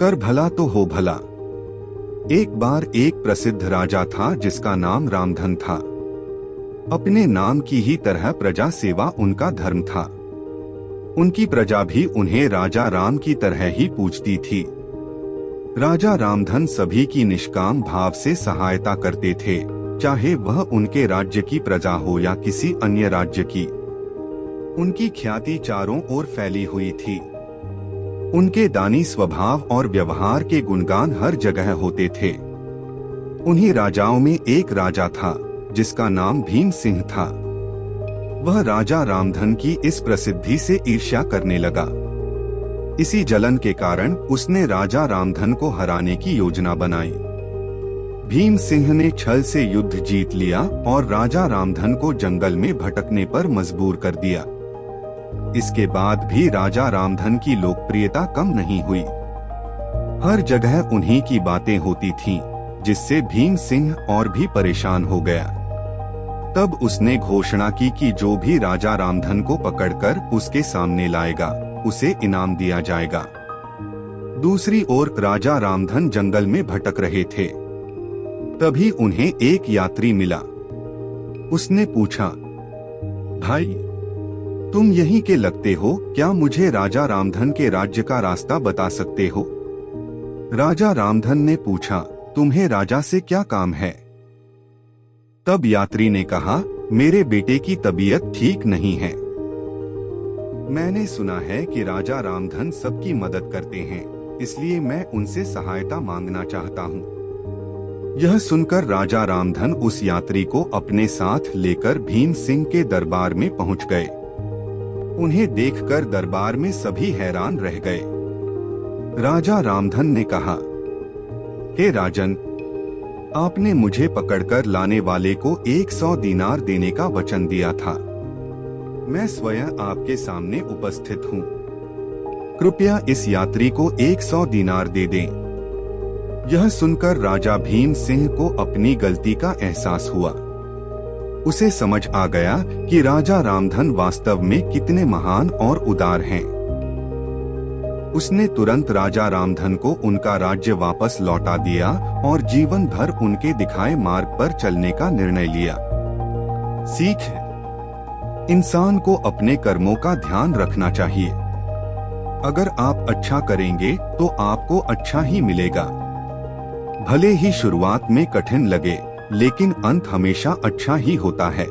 कर भला तो हो भला। एक बार एक प्रसिद्ध राजा था जिसका नाम रामधन था। अपने नाम की ही तरह प्रजा सेवा उनका धर्म था। उनकी प्रजा भी उन्हें राजा राम की तरह ही पूजती थी। राजा रामधन सभी की निष्काम भाव से सहायता करते थे, चाहे वह उनके राज्य की प्रजा हो या किसी अन्य राज्य की। उनकी ख्याति चारों ओर फैली हुई थी। उनके दानी स्वभाव और व्यवहार के गुणगान हर जगह होते थे। उन्हीं राजाओं में एक राजा था जिसका नाम भीम सिंह था। वह राजा रामधन की इस प्रसिद्धि से ईर्ष्या करने लगा। इसी जलन के कारण उसने राजा रामधन को हराने की योजना बनाई। भीम सिंह ने छल से युद्ध जीत लिया और राजा रामधन को जंगल में भटकने पर मजबूर कर दिया। इसके बाद भी राजा रामधन की लोकप्रियता कम नहीं हुई। हर जगह उन्हीं की बातें होती थीं, जिससे भीम सिंह और भी परेशान हो गया। तब उसने घोषणा की कि जो भी राजा रामधन को पकड़कर उसके सामने लाएगा, उसे इनाम दिया जाएगा। दूसरी ओर राजा रामधन जंगल में भटक रहे थे। तभी उन्हें एक यात्री मिला। उसने पूछा, भाई, तुम यहीं के लगते हो, क्या मुझे राजा रामधन के राज्य का रास्ता बता सकते हो? राजा रामधन ने पूछा, तुम्हें राजा से क्या काम है? तब यात्री ने कहा, मेरे बेटे की तबीयत ठीक नहीं है। मैंने सुना है कि राजा रामधन सबकी मदद करते हैं, इसलिए मैं उनसे सहायता मांगना चाहता हूँ। यह सुनकर राजा रामधन उस यात्री को अपने साथ लेकर भीम सिंह के दरबार में पहुँच गए। उन्हें देखकर दरबार में सभी हैरान रह गए। राजा रामधन ने कहा, हे राजन, आपने मुझे पकड़कर लाने वाले को 100 दीनार देने का वचन दिया था। मैं स्वयं आपके सामने उपस्थित हूँ। कृपया इस यात्री को 100 दीनार दे दें। यह सुनकर राजा भीम सिंह को अपनी गलती का एहसास हुआ। उसे समझ आ गया कि राजा रामधन वास्तव में कितने महान और उदार हैं। उसने तुरंत राजा रामधन को उनका राज्य वापस लौटा दिया और जीवन भर उनके दिखाए मार्ग पर चलने का निर्णय लिया। सीख: इंसान को अपने कर्मों का ध्यान रखना चाहिए। अगर आप अच्छा करेंगे तो आपको अच्छा ही मिलेगा। भले ही शुरुआत में कठिन लगे, लेकिन अंत हमेशा अच्छा ही होता है।